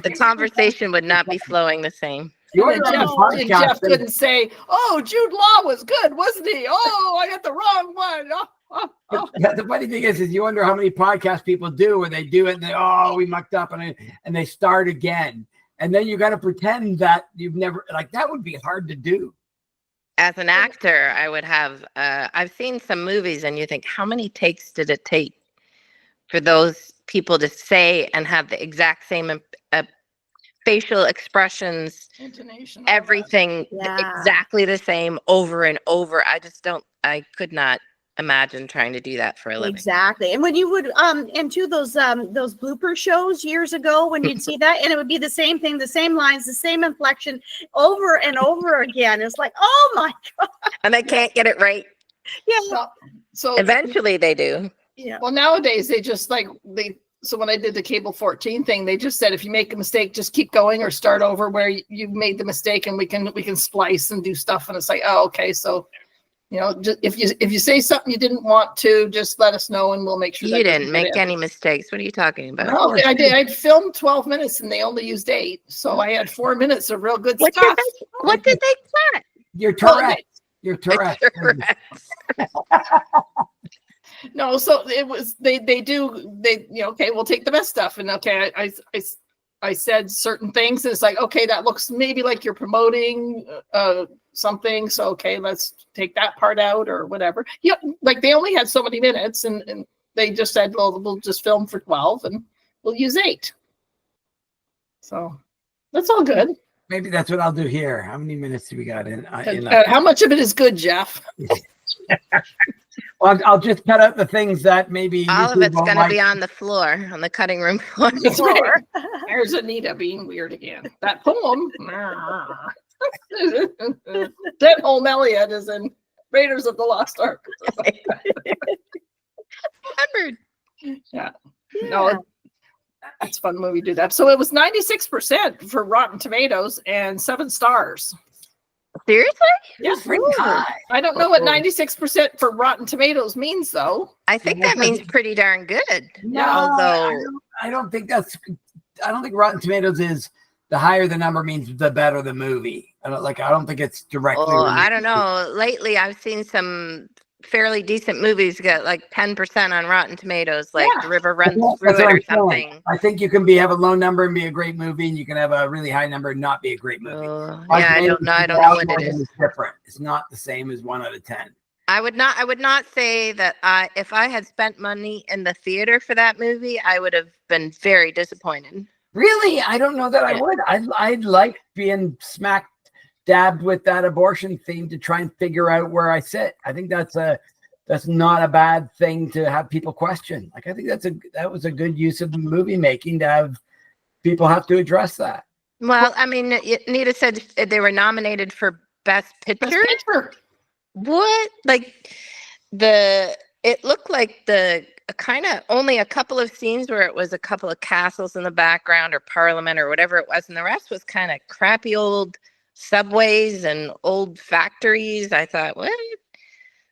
The conversation would not be flowing the same. Jeff couldn't say, "Oh, Jude Law was good, wasn't he? Oh, I got the wrong one." Yeah, the funny thing is you wonder how many podcast people do where they do it and they, we mucked up and they start again. And then you got to pretend that you've never, that would be hard to do. As an actor, I would have, I've seen some movies and you think, how many takes did it take for those people to say and have the exact same facial expressions, intonation, everything exactly the same over and over. I could not imagine trying to do that for a living. Exactly. And when you would into those blooper shows years ago, when you'd see that, and it would be the same thing, the same lines, the same inflection over and over again. It's like, oh my God. And they can't get it right. Yeah. So eventually they do. Yeah. Well, nowadays they just so when I did the Cable 14 thing, they just said, if you make a mistake, just keep going or start over where you made the mistake, and we can splice and do stuff. And it's like, oh, okay. So, just, if you say something you didn't want to, just let us know and we'll make sure. You didn't make any mistakes. What are you talking about? No, I did. I'd filmed 12 minutes and they only used 8. So I had 4 minutes of real good stuff. What did they cut? You're correct. You're correct. No, so it was okay, we'll take the best stuff. And okay, I said certain things, and it's like, okay, that looks maybe like you're promoting something. So okay, let's take that part out or whatever. Yeah, they only had so many minutes, and they just said, well, we'll just film for 12 and we'll use 8. So that's all good. Maybe that's what I'll do here. How many minutes do we got in? How much of it is good, Jeff? Well, I'll just cut out the things that maybe All of YouTube it's won't going to like. be on the floor, on the cutting room floor. That's right. There's Anita being weird again. That poem. Dead Home Elliot is in Raiders of the Lost Ark. Remembered. Yeah. No, it's a fun movie to do that. So it was 96% for Rotten Tomatoes and 7 stars. Seriously? Yeah. Pretty high. I don't know what 96% for Rotten Tomatoes means, though. I think that means pretty darn good. No, Although I don't think that's. I don't think Rotten Tomatoes is the higher the number means the better the movie. I don't think it's directly. well, I related. don't know. Lately, I've seen some fairly decent movies get like 10% on Rotten Tomatoes, like Yeah. The River Runs That's Through what It I'm or saying. something. I think you can have a low number and be a great movie, and you can have a really high number and not be a great movie. Oh, Rotten yeah, I Tomatoes don't know. I is don't know what it algorithm is. different. It's not the same as 1 out of 10. I would not say that if I had spent money in the theater for that movie, I would have been very disappointed. Really, I don't know that I would. I'd like being smack dabbed with that abortion theme to try and figure out where I sit. I think that's not a bad thing to have people question. Like, I think that was a good use of movie making to have people have to address that. Well, I mean, Anita said they were nominated for Best Picture. Best Picture. What? Like it looked like the kind of only a couple of scenes where it was a couple of castles in the background or Parliament or whatever it was, and the rest was kind of crappy old subways and old factories. I thought, what?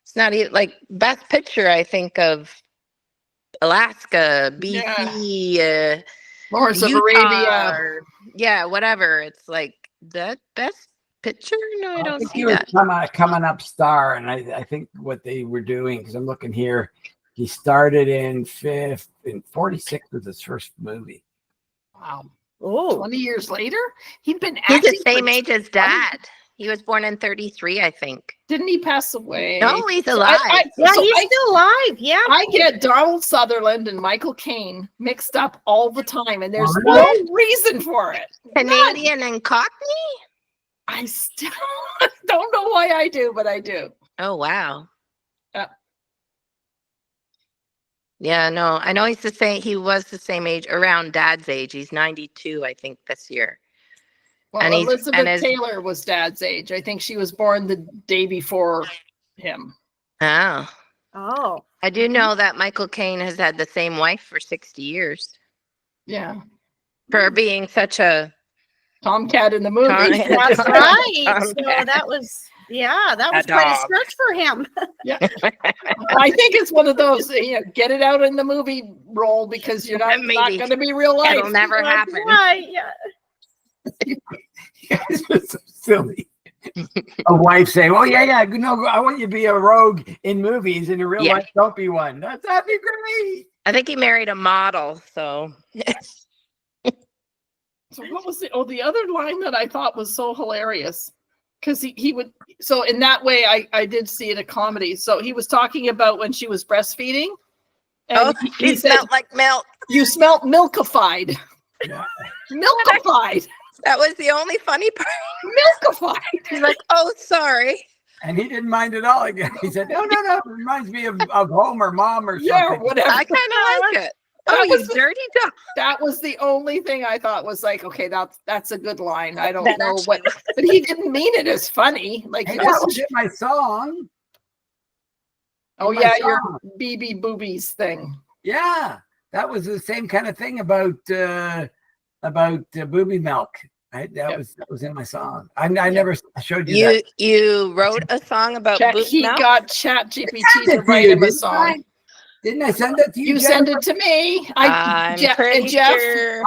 It's not even like Best Picture. I think of Alaska, BC, Lawrence of Utah, Arabia. or, yeah, whatever. It's like that Best Picture. No, I don't think see he was that. coming up star, and I think what they were doing, because I'm looking here, he started in 46 was his first movie. Wow. Oh, 20 years later? He'd been He's acting the same for age as 20 Dad. He was born in 33, I think. Didn't he pass away? No, he's So alive. yeah, so he's I- still alive. Yeah. I get Donald Sutherland and Michael Caine mixed up all the time, and there's Really? no reason for it. Canadian and Cockney? I still don't know why I do, but I do. Oh, wow. Yeah. Yeah, no, I know he's the same. He was the same age, around Dad's age. He's 92, I think, this year. Well, And he's- Elizabeth and his- Taylor was Dad's age. I think she was born the day before him. Oh. Oh, I do know that Michael Caine has had the same wife for 60 years Yeah. for being such a Tomcat in the movie. that's right. Tom So Cat. that was that was A quite a dog. stretch for him. I think it's one of those, get it out in the movie role because you're not Maybe. going to be real life. It'll never That's happen. right. Yeah. You guys are so silly. A wife saying, "Oh yeah, no, I want you to be a rogue in movies, and in real Yeah. life, don't be one." That'd be great. I think he married a model, so So what was the other line that I thought was so hilarious? Because he would, so in that way, I did see it a comedy. So he was talking about when she was breastfeeding. And oh, he he said, smelled like milk. you smelt milkified. Yeah. Milkified. That was the only funny part. Milkified. He's like, oh, sorry. And he didn't mind at all. Again, he said, "No, it reminds me of home or mom or something." Yeah, whatever. I kind of like it. That Oh, you was the- dirty dog. That was the only thing I thought was like, okay, that's a good line. I don't That know actually what, but he didn't mean it as funny. Like, Hey, he that was, was in my song. oh my yeah, your song. BB boobies thing. Yeah, that was the same kind of thing about booby milk. Right? That was in my song. I never showed you that. You wrote a song about boob He milk? got Chat GPT Send to it to write you, him a didn't song. I? Didn't I send it to you? You send it to me. I'm pretty Jeff, sure.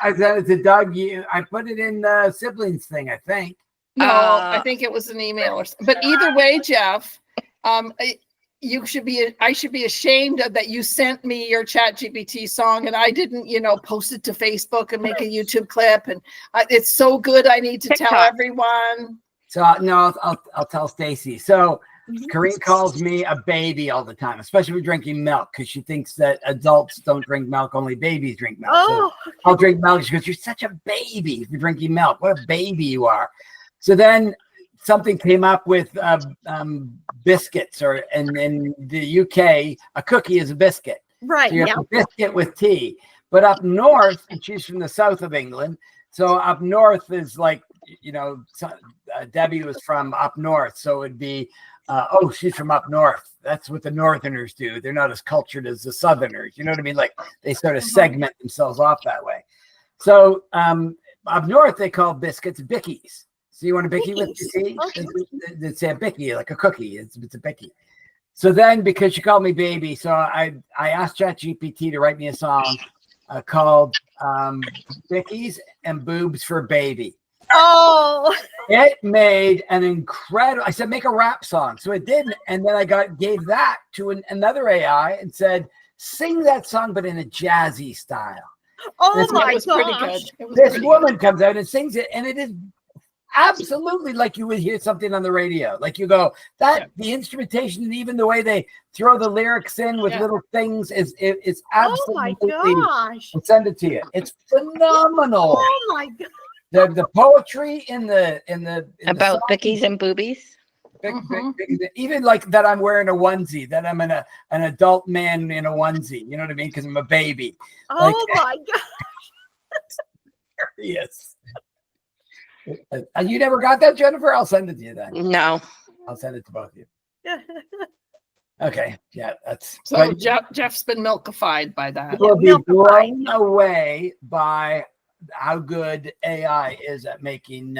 I sent it to Doug. I put it in the siblings thing, I think. No, I think it was an email or something. But either way, Jeff, I should be ashamed that you sent me your Chat GPT song and I didn't, post it to Facebook and make a YouTube clip. And it's so good. I need to tell TikTok. everyone. So no, I'll tell Stacey. So Corinne calls me a baby all the time, especially for drinking milk, because she thinks that adults don't drink milk, only babies drink milk. Oh, So I'll drink milk. She goes, "You're such a baby for drinking milk. What a baby you are." So then something came up with biscuits, or in the UK, a cookie is a biscuit. Right. So you have Yeah. a biscuit with tea. But up north, and she's from the south of England, so up north is like, Debbie was from up north, so it'd be, oh, she's from up north. That's what the Northerners do. They're not as cultured as the Southerners. You know what I mean? Like they sort of segment themselves off that way. So up north, they call biscuits bickies. So you want a bicky with your tea? Okay. It's a bicky, like a cookie. It's a bicky. So then, because she called me baby, so I asked ChatGPT to write me a song called Bickies and Boobs for Baby. Oh, It made an incredible, I said, make a rap song. So it did. And then I gave that to another AI and said, sing that song, but in a jazzy style. oh my It was pretty gosh. good. It was This pretty woman comes out and sings it, and it is absolutely like you would hear something on the radio. Like you go, the instrumentation and even the way they throw the lyrics in with little things is absolutely. Oh my gosh. I'll send it to you. It's phenomenal. Oh my god. The poetry in the About song, bickies and boobies. even like that I'm wearing a onesie, that I'm an adult man in a onesie. You know what I mean? Because I'm a baby. Oh Like, my god. yes. You never got that, Jennifer? I'll send it to you then. No. I'll send it to both of you. Okay. Yeah, that's So but Jeff's been milkified by that. you will be Milkified. blown away by how good AI is at making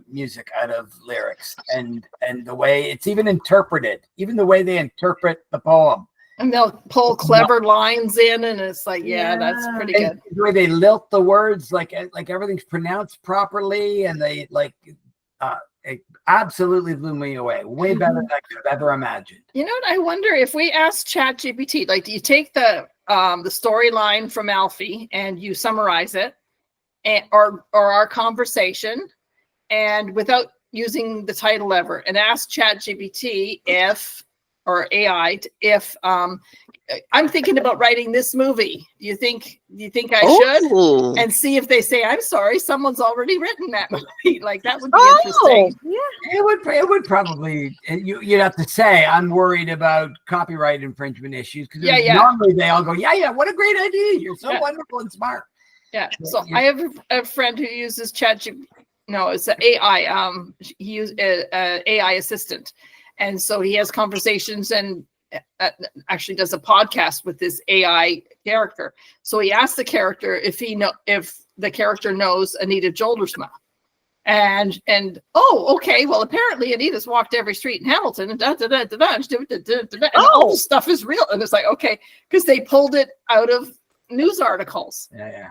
music out of lyrics and the way it's even interpreted, even the way they interpret the poem. And they'll pull clever lines in, and it's like, that's pretty And good. the way they lilt the words, like everything's pronounced properly, and they it absolutely blew me away. Way better than I could have ever imagined. You know what? I wonder if we ask ChatGPT, like, do you take the storyline from Alfie and you summarize it, or our conversation, and without using the title ever, and ask ChatGPT or AI if I'm thinking about writing this movie. Do you think I should? Ooh. And see if they say, I'm sorry, someone's already written that movie. Like, that would be Oh, interesting. yeah. It would probably, you'd have to say, I'm worried about copyright infringement issues, because normally they all go, what a great idea, you're so wonderful and smart. Yeah. So I have a friend who uses ChatGPT. No, it's an AI. He uses an AI assistant, and so he has conversations and actually does a podcast with this AI character. So he asked the character if the character knows Anita Joldersma. And okay, well, apparently Anita's walked every street in Hamilton, and all the stuff is real. And it's like, okay, because they pulled it out of news articles.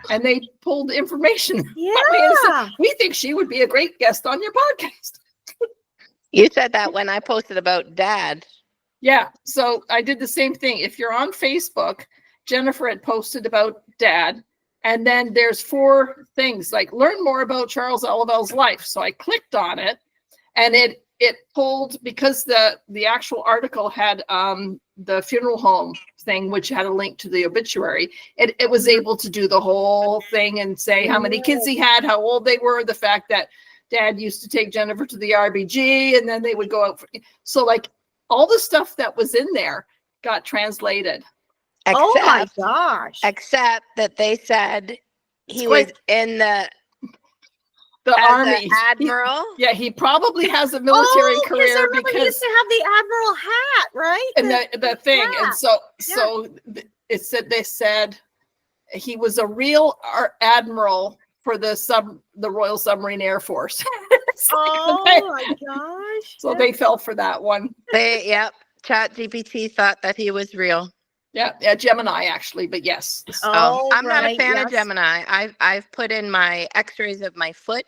And they pulled information. Yeah. We think she would be a great guest on your podcast. You said that when I posted about Dad. Yeah, so I did the same thing. If you're on Facebook, Jennifer had posted about Dad, and then there's 4 things like learn more about Charles Olivel's life. So I clicked on it, and it pulled, because the actual article had the funeral home thing, which had a link to the obituary. It was able to do the whole thing and say how many kids he had, how old they were, the fact that Dad used to take Jennifer to the RBG, and then they would go out so like all the stuff that was in there got translated. Oh my gosh. Except that they said he was in the army. Admiral. He probably has a military career because he used to have the admiral hat, right? And the thing. And so they said he was a real admiral for the Royal Submarine Air Force. Oh my gosh. So they fell for that one. ChatGPT thought that he was real. Yeah, Gemini actually, but yes. I'm not a fan of Gemini. I've put in my x-rays of my foot,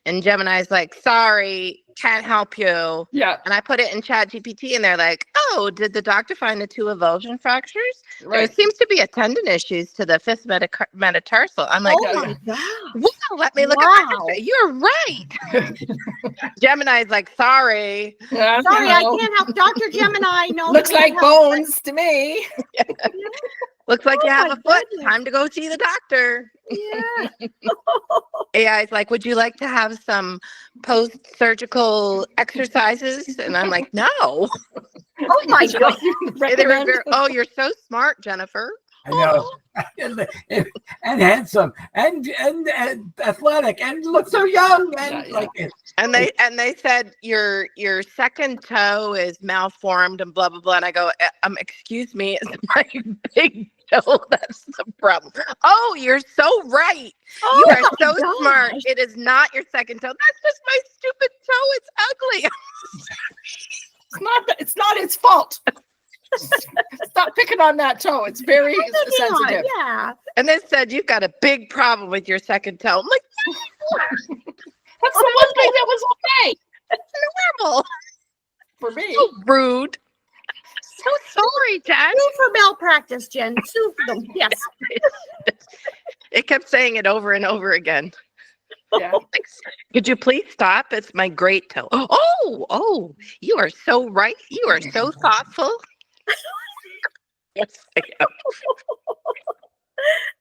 and Gemini's like, sorry, can't help you. Yeah. And I put it in ChatGPT, and they're like, oh, did the doctor find the 2 avulsion fractures? Right. There seems to be a tendon issues to the 5th metatarsal. I'm like, oh my god. Wow, let me look at my x-ray. You're right. Gemini's like, sorry. Yeah, Sorry, I can't help. Dr. Gemini. No, looks like bones to me. Looks like you have my a foot. goodness. Time to go see the doctor. Yeah. AI's like, would you like to have some post-surgical exercises? And I'm like, no. Oh my God. They were very, oh, you're so smart, Jennifer. I know. And handsome and athletic and look so young and like it. And they said your second toe is malformed and blah blah blah. And I go, excuse me, it's my big toe that's the problem. Oh, you're so right. Oh you are my so gosh. smart. It is not your second toe. That's just my stupid toe. It's ugly. It's not its fault. Stop picking on that toe. It's very sensitive. Yeah. And they said you've got a big problem with your second toe. I'm like, that's the one thing that was okay. it's normal. For me. So rude. So sorry, Jen. Sue for malpractice, Jen. Sue for them. Yes. It kept saying it over and over again. Yeah. Could you please stop? It's my great toe. Oh, you are so right. You are so thoughtful. Yes, I am.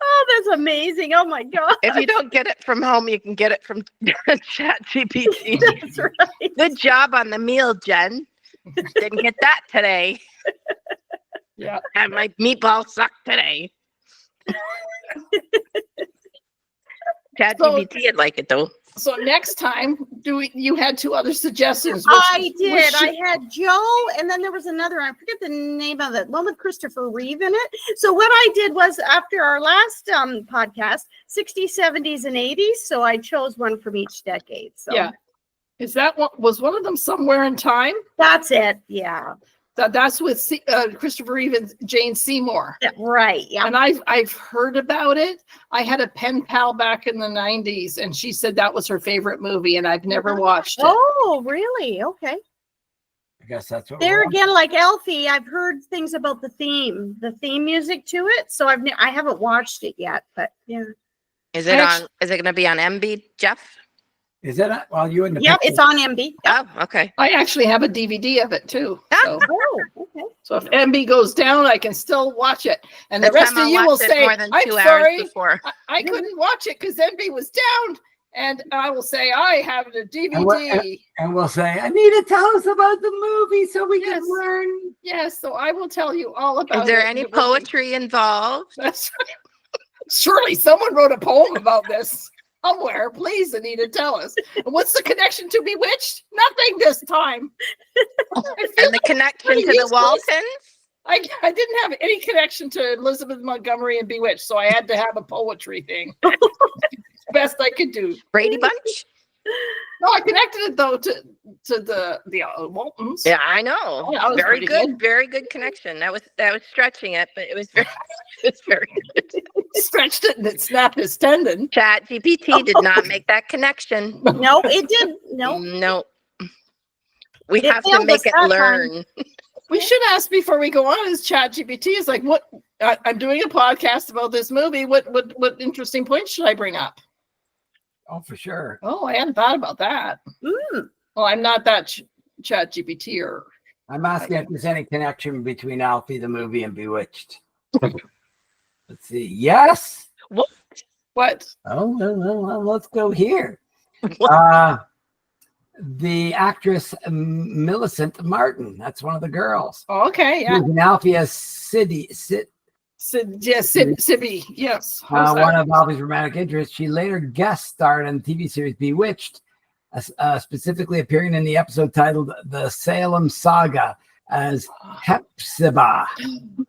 Oh, that's amazing. Oh my God. If you don't get it from home, you can get it from ChatGPT. That's right. Good job on the meal, Jen. Didn't get that today. Yeah. And my meatball sucked today. ChatGPT would like it though. So next time, you had two other suggestions? I did. I had Joe, and then there was another. I forget the name of it. One with Christopher Reeve in it. So what I did was after our last podcast, 60s, 70s, and 80s. So I chose one from each decade. So Yeah. Is that one? Was one of them Somewhere in Time? that's it. Yeah. That's with Christopher Reeve and Jane Seymour. Right. Yeah. And I've heard about it. I had a pen pal back in the 90s, and she said that was her favorite movie, and I've never watched it. Oh, really? Okay. I guess that's what There we're on. again, like Alfie, I've heard things about the theme music to it. So I haven't watched it yet, but yeah. Is it going to be on MB, Jeff? Is that well? You and the Yep, picture. it's on MB. Oh, okay. I actually have a DVD of it too. So, Oh, okay. so if MB goes down, I can still watch it. And the This rest time of I you will watched it say, more than I'm 2 hours sorry, before. I couldn't watch it because MB was down. And I will say, I have a DVD. And we'll say, Anita, tell us about the movie so we Yes. can learn. Yes, so I will tell you all about it. Is there any It will be- poetry involved? That's surely someone wrote a poem about this somewhere. Please, Anita, tell us. And what's the connection to Bewitched? Nothing this time. I feel And the connection to the useless. Waltons? I didn't have any connection to Elizabeth Montgomery and Bewitched, so I had to have a poetry thing. Best I could do. Brady Bunch? No, I connected it though to the Waltons. Yeah, I know. Oh, that was Very pretty good. good. Very good connection. That was stretching it, but it was very, it's very good. Stretched it and it snapped his tendon. Chat GPT did not make that connection. No, it did. No. No. We It have to failed make us it that time. learn. We should ask before we go on. Is ChatGPT is like, what? I'm doing a podcast about this movie. What interesting points should I bring up? Oh, for sure. Oh, I hadn't thought about that. Mm. Well, I'm not that ChatGPT or. I'm asking if there's any connection between Alfie the movie and Bewitched. Let's see. Yes. What? Oh, well, let's go here. What? The actress Millicent Martin. That's one of the girls. Oh, okay, yeah. Who's in Alfie as Sibby. Sibby, yes. One of Alfie's romantic interests. She later guest starred in the TV series Bewitched, specifically appearing in the episode titled The Salem Saga as Hepzibah.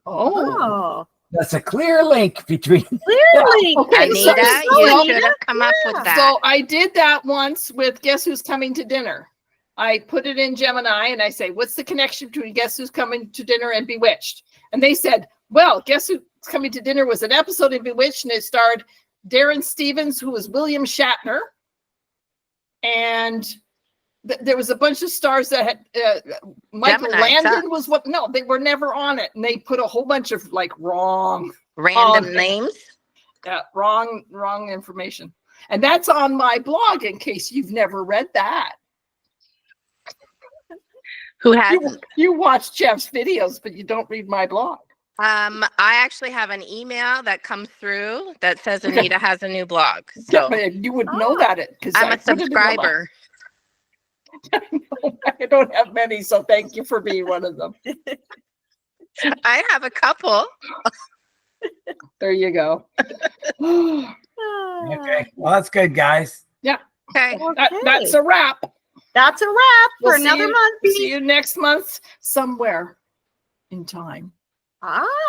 Oh, That's a clear link between. Clearly. Okay, so- Anita, so- you should have come up with that. so I did that once with Guess Who's Coming to Dinner. I put it in Gemini and I say, what's the connection between Guess Who's Coming to Dinner and Bewitched? And they said, well, Guess Who's Coming to Dinner was an episode of Bewitched, and it starred Darren Stevens, who was William Shatner. And there was a bunch of stars that had Michael Gemini Landon sucks. was what? No, they were never on it. And they put a whole bunch of like wrong Random names. wrong information. And that's on my blog in case you've never read that. Who hasn't? You watch Jeff's videos, but you don't read my blog. I actually have an email that comes through that says Anita has a new blog. So But you would know that it because I'm a subscriber. I don't have many, so thank you for being one of them. I have a couple. There you go. Okay. Well, that's good, guys. Okay. That's a wrap. That's a wrap for We'll see another you- month. See you next month somewhere in time.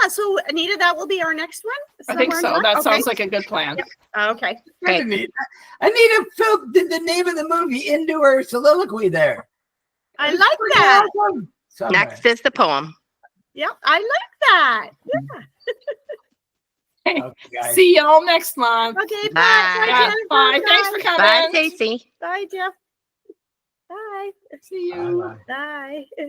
So Anita, that will be our next one? I think Somewhere in so. the That month? sounds like a good plan. Okay. Okay. Anita did the name of the movie into her soliloquy there. I like that. Somewhere. Next is the poem. Yep, I like that. Yeah. Okay, guys. See y'all next month. Okay, bye. Bye. Jennifer. Bye. Thanks for coming. Bye, Stacey. Bye, Jeff. Bye. See you. Bye-bye. Bye.